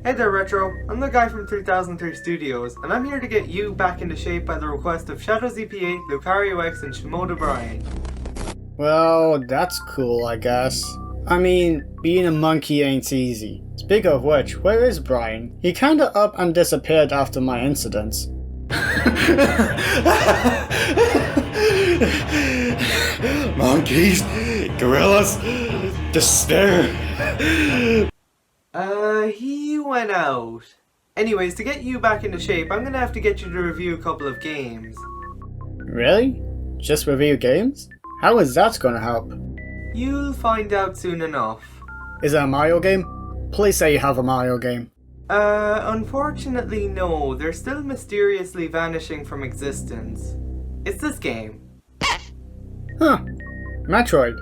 Hey there Retro, I'm the guy from 3003 Studios, and I'm here to get you back into shape by the request of ShadowZP8, Lucario X, and Shimoda Brian. Well, that's cool, I guess. I mean, being a monkey ain't easy. Speaking of which, where is Brian? He kinda up and disappeared after my incidents. Monkeys, gorillas, despair. He went out. Anyways, to get you back into shape, I'm gonna have to get you to review a couple of games. Really? Just review games? How is that gonna help? You'll find out soon enough. Is it a Mario game? Please say you have a Mario game. Unfortunately no, they're still mysteriously vanishing from existence. It's this game. Huh. Metroid.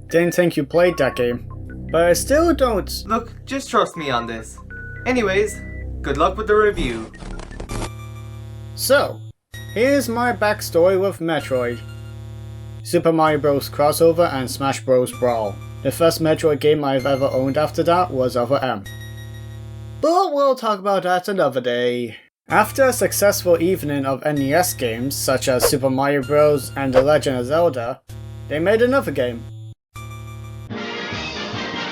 Didn't think you played that game. But I still don't... Look, just trust me on this. Anyways, good luck with the review. So, here's my backstory with Metroid. Super Mario Bros. Crossover and Smash Bros. Brawl. The first Metroid game I've ever owned after that was Other M. But we'll talk about that another day. After a successful evening of NES games such as Super Mario Bros. And The Legend of Zelda, they made another game.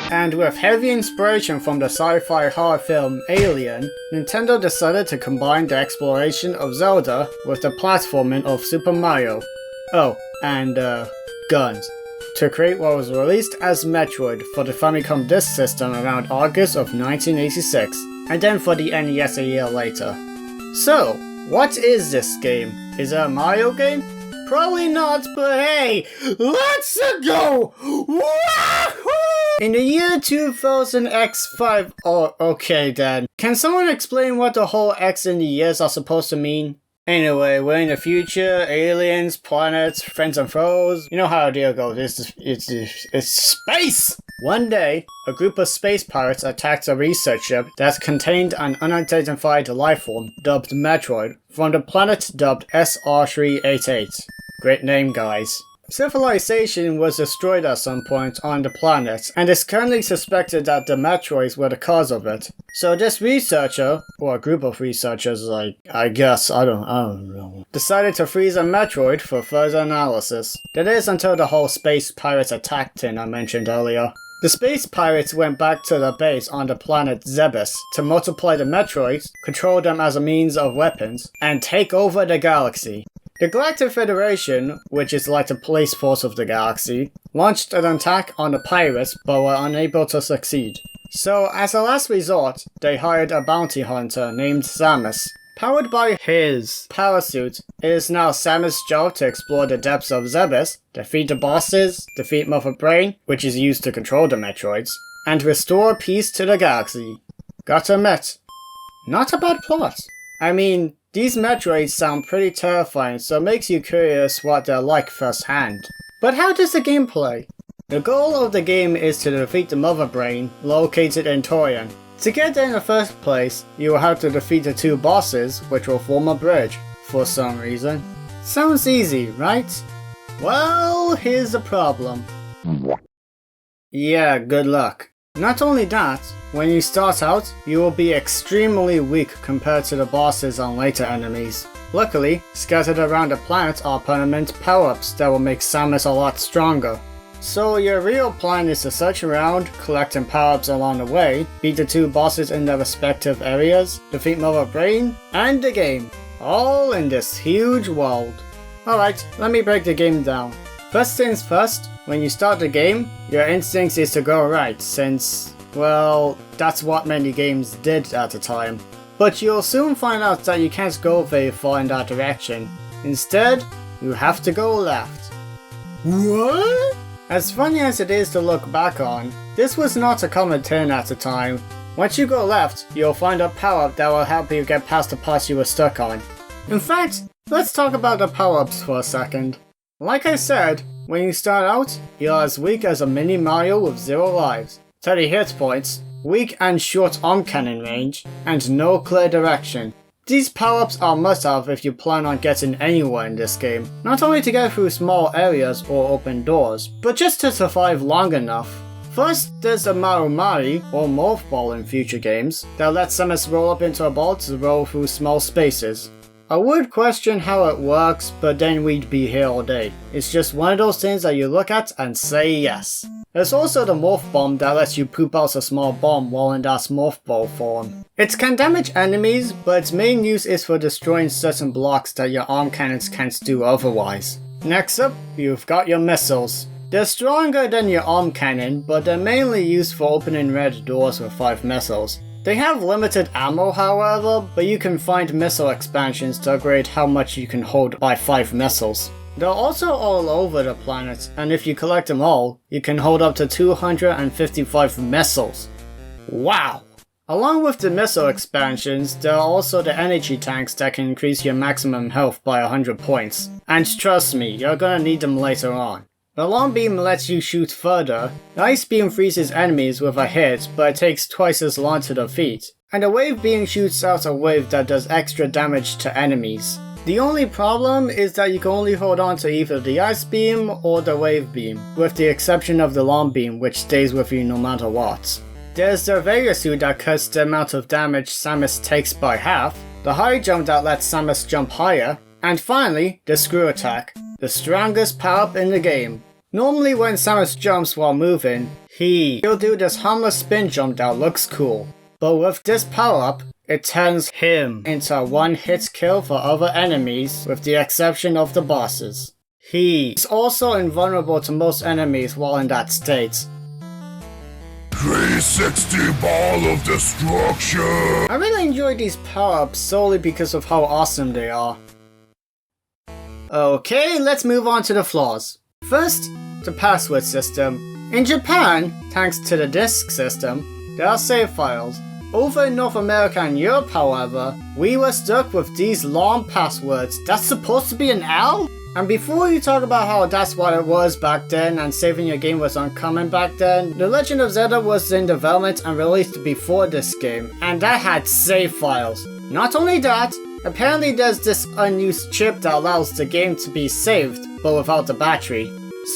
And with heavy inspiration from the sci-fi horror film Alien, Nintendo decided to combine the exploration of Zelda with the platforming of Super Mario. Oh, and guns. To create what was released as Metroid for the Famicom Disk System around August of 1986, and then for the NES a year later. So, what is this game? Is it a Mario game? Probably not, but hey, let's go! Wahoo! In the year 2000 X5, oh, okay then. Can someone explain what the whole X in the years are supposed to mean? Anyway, we're in the future, aliens, planets, friends and foes. You know how the deal goes, it's space! One day, a group of space pirates attacked a research ship that contained an unidentified lifeform dubbed Metroid from the planet dubbed SR388. Great name, guys. Civilization was destroyed at some point on the planet, and it's currently suspected that the Metroids were the cause of it. So this researcher, or a group of researchers, I guess, I don't know, decided to freeze a Metroid for further analysis. That is until the whole space pirates attack thing I mentioned earlier. The space pirates went back to the base on the planet Zebes to multiply the Metroids, control them as a means of weapons, and take over the galaxy. The Galactic Federation, which is like the police force of the galaxy, launched an attack on the pirates but were unable to succeed. So, as a last resort, they hired a bounty hunter named Samus. Powered by his power suit, it is now Samus' job to explore the depths of Zebes, defeat the bosses, defeat Mother Brain, which is used to control the Metroids, and restore peace to the galaxy. Gotta admit, not a bad plot. I mean, these Metroids sound pretty terrifying, so it makes you curious what they're like firsthand. But how does the game play? The goal of the game is to defeat the Mother Brain, located in Torian. To get there in the first place, you will have to defeat the two bosses, which will form a bridge, for some reason. Sounds easy, right? Well, here's the problem. Yeah, good luck. Not only that, when you start out, you will be extremely weak compared to the bosses and later enemies. Luckily, scattered around the planet are permanent power-ups that will make Samus a lot stronger. So your real plan is to search around, collecting power-ups along the way, beat the two bosses in their respective areas, defeat Mother Brain, and the game. All in this huge world. Alright, let me break the game down. First things first, when you start the game, your instinct is to go right since, well, that's what many games did at the time. But you'll soon find out that you can't go very far in that direction. Instead, you have to go left. What? As funny as it is to look back on, this was not a common thing at the time. Once you go left, you'll find a power-up that will help you get past the parts you were stuck on. In fact, let's talk about the power-ups for a second. Like I said, when you start out, you're as weak as a mini Mario with 0 lives, 30 hit points, weak and short arm cannon range, and no clear direction. These power-ups are must-have if you plan on getting anywhere in this game, not only to get through small areas or open doors, but just to survive long enough. First, there's the Metroid, or Morph Ball in future games, that lets Samus roll up into a ball to roll through small spaces. I would question how it works, but then we'd be here all day. It's just one of those things that you look at and say yes. There's also the Morph Bomb that lets you poop out a small bomb while in that Morph Ball form. It can damage enemies, but its main use is for destroying certain blocks that your arm cannons can't do otherwise. Next up, you've got your missiles. They're stronger than your arm cannon, but they're mainly used for opening red doors with 5 missiles. They have limited ammo however, but you can find missile expansions to upgrade how much you can hold by 5 missiles. They're also all over the planet, and if you collect them all, you can hold up to 255 missiles. Wow! Along with the missile expansions, there are also the energy tanks that can increase your maximum health by 100 points. And trust me, you're gonna need them later on. The long beam lets you shoot further, the ice beam freezes enemies with a hit but it takes twice as long to defeat, and the wave beam shoots out a wave that does extra damage to enemies. The only problem is that you can only hold on to either the ice beam or the wave beam, with the exception of the long beam which stays with you no matter what. There's the Vega suit that cuts the amount of damage Samus takes by half, the high jump that lets Samus jump higher, and finally, the screw attack, the strongest power-up in the game. Normally when Samus jumps while moving, he'll do this harmless spin jump that looks cool. But with this power-up, it turns him into a one-hit kill for other enemies with the exception of the bosses. He's also invulnerable to most enemies while in that state. 360 Ball of Destruction! I really enjoy these power-ups solely because of how awesome they are. Okay, let's move on to the flaws. First, the password system. In Japan, thanks to the disk system, there are save files. Over in North America and Europe, however, we were stuck with these long passwords. That's supposed to be an L? And before you talk about how that's what it was back then and saving your game was uncommon back then, The Legend of Zelda was in development and released before this game, and that had save files. Not only that, apparently there's this unused chip that allows the game to be saved, but without the battery.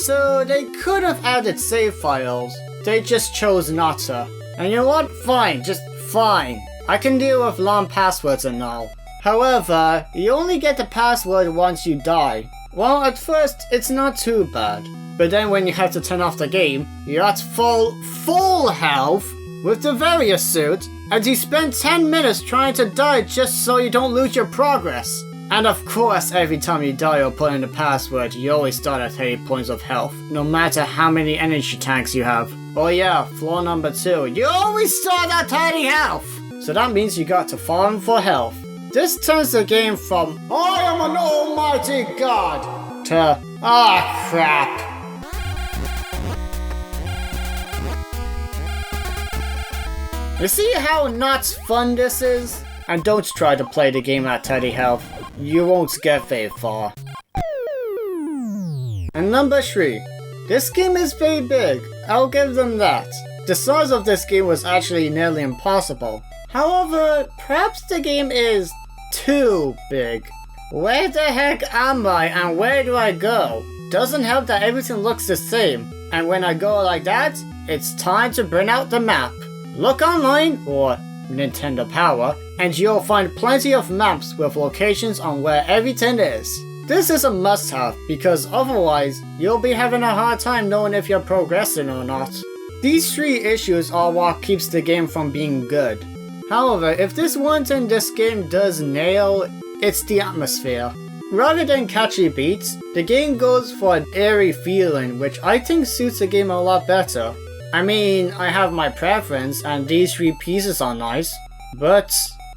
So they could have added save files, they just chose not to. And you know what? Fine, just fine. I can deal with long passwords and all. However, you only get the password once you die. Well, at first, it's not too bad. But then when you have to turn off the game, you're at full health with the Various suit, and you spend 10 minutes trying to die just so you don't lose your progress. And of course, every time you die or put in the password, you always start at 8 points of health, no matter how many energy tanks you have. Oh yeah, flaw number 2, you always start at 30 health! So that means you got to farm for health. This turns the game from, I am an almighty god, to, crap. You see how not fun this is? And don't try to play the game at 30 health. You won't get very far. And number 3. This game is very big. I'll give them that. The size of this game was actually nearly impossible. However, perhaps the game is too big. Where the heck am I and where do I go? Doesn't help that everything looks the same. And when I go like that, it's time to bring out the map. Look online, or Nintendo Power, and you'll find plenty of maps with locations on where everything is. This is a must-have because otherwise you'll be having a hard time knowing if you're progressing or not. These 3 issues are what keeps the game from being good. However, if this one thing this game does nail, it's the atmosphere. Rather than catchy beats, the game goes for an eerie feeling which I think suits the game a lot better. I mean, I have my preference and these 3 pieces are nice, but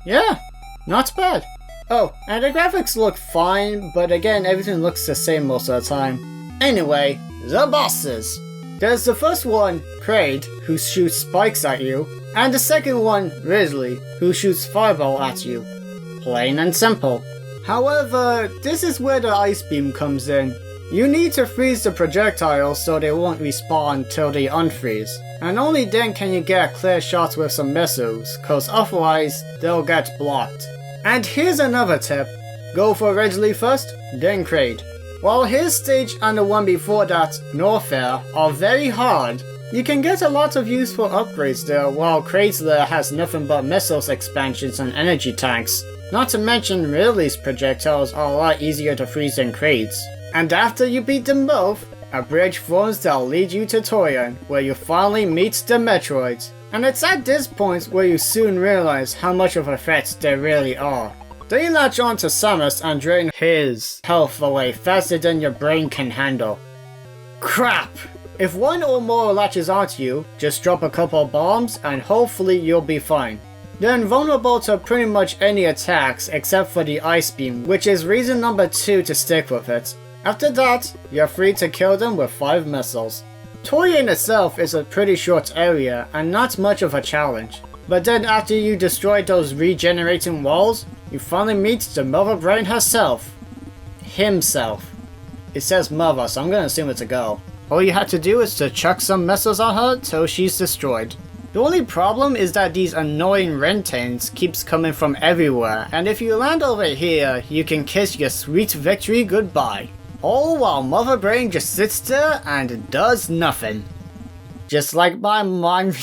yeah, not bad. Oh, and the graphics look fine, but again everything looks the same most of the time. Anyway, the bosses. There's the first one, Kraid, who shoots spikes at you, and the second one, Ridley, who shoots fireball at you. Plain and simple. However, this is where the ice beam comes in. You need to freeze the projectiles so they won't respawn till they unfreeze, and only then can you get clear shots with some missiles, cause otherwise they'll get blocked. And here's another tip, go for Ridley first, then Kraid. While his stage and the one before that, Norfair, are very hard, You can get a lot of useful upgrades there, while Chrysler has nothing but missiles expansions and energy tanks. Not to mention release projectiles are a lot easier to freeze than crates. And after you beat them both, a bridge forms that'll lead you to Toyon, where you finally meet the Metroids. And it's at this point where you soon realize how much of a threat they really are. They latch on to Samus and drain his health away faster than your brain can handle. Crap! If one or more latches onto you, just drop a couple bombs and hopefully you'll be fine. They're invulnerable to pretty much any attacks except for the Ice Beam, which is reason number 2 to stick with it. After that, you're free to kill them with 5 missiles. Toyon itself is a pretty short area and not much of a challenge. But then after you destroy those regenerating walls, you finally meet the Mother Brain herself. Himself. It says mother, so I'm gonna assume it's a girl. All you have to do is to chuck some missiles on her till she's destroyed. The only problem is that these annoying Rentains keeps coming from everywhere, and if you land over here, you can kiss your sweet victory goodbye. All while Mother Brain just sits there and does nothing. Just like my mom.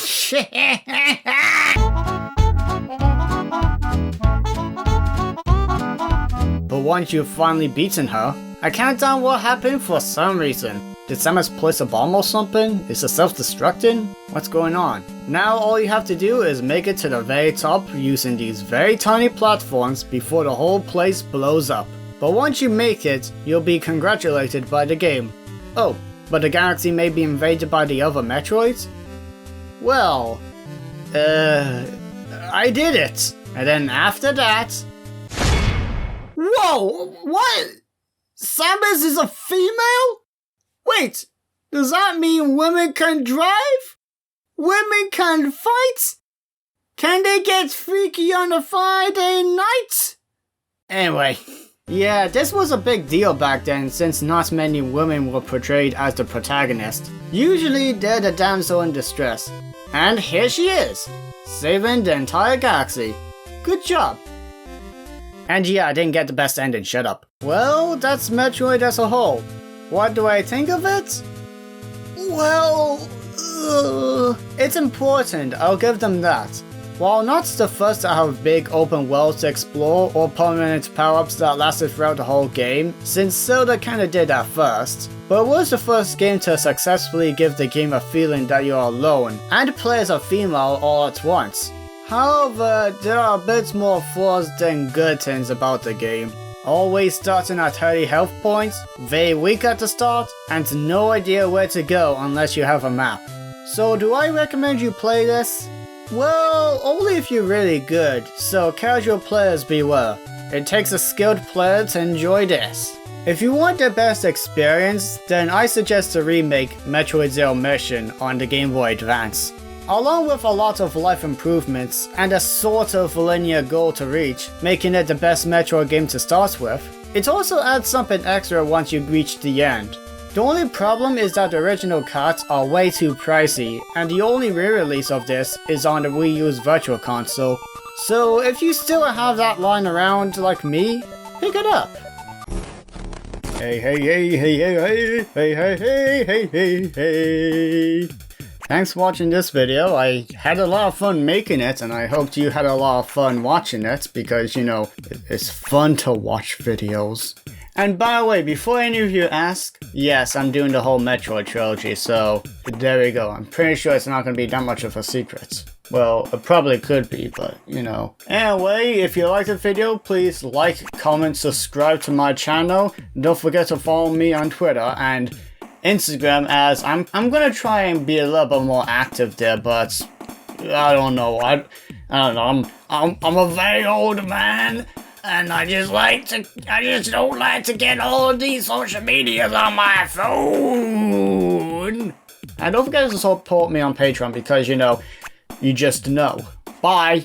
But once you've finally beaten her, I can't tell what happened for some reason. Did Samus place a bomb or something? Is it self-destructing? What's going on? Now all you have to do is make it to the very top using these very tiny platforms before the whole place blows up. But once you make it, you'll be congratulated by the game. Oh, but the galaxy may be invaded by the other Metroids? Well, I did it! And then after that... Whoa! What? Samus is a female? Wait, does that mean women can drive? Women can fight? Can they get freaky on a Friday night? Anyway, yeah, this was a big deal back then since not many women were portrayed as the protagonist. Usually they're the damsel in distress. And here she is, saving the entire galaxy. Good job. And yeah, I didn't get the best ending, shut up. Well, that's Metroid as a whole. What do I think of it? Well, it's important, I'll give them that. While not the first to have big open worlds to explore or permanent power-ups that lasted throughout the whole game, since Zelda kinda did that first, but it was the first game to successfully give the game a feeling that you're alone, and players are female all at once. However, there are a bit more flaws than good things about the game. Always starting at 30 health points, very weak at the start, and no idea where to go unless you have a map. So do I recommend you play this? Well, only if you're really good, so casual players beware. It takes a skilled player to enjoy this. If you want the best experience, then I suggest the remake Metroid Zero Mission on the Game Boy Advance. Along with a lot of life improvements and a sort of linear goal to reach, making it the best Metroid game to start with, it also adds something extra once you reach the end. The only problem is that the original cards are way too pricey, and the only re-release of this is on the Wii U's Virtual Console. So if you still have that lying around like me, pick it up. Hey hey hey hey hey hey hey hey hey hey hey hey. Thanks for watching this video. I had a lot of fun making it, and I hoped you had a lot of fun watching it, because, you know, it's fun to watch videos. And by the way, before any of you ask, yes, I'm doing the whole Metroid trilogy, so there we go. I'm pretty sure it's not going to be that much of a secret. Well, it probably could be, but, you know. Anyway, if you liked the video, please like, comment, subscribe to my channel. Don't forget to follow me on Twitter and Instagram, as I'm gonna try and be a little bit more active there, but I don't know. I don't know. I'm a very old man, and I just don't like to get all of these social medias on my phone. And don't forget to support me on Patreon, because, you know, you just know. Bye.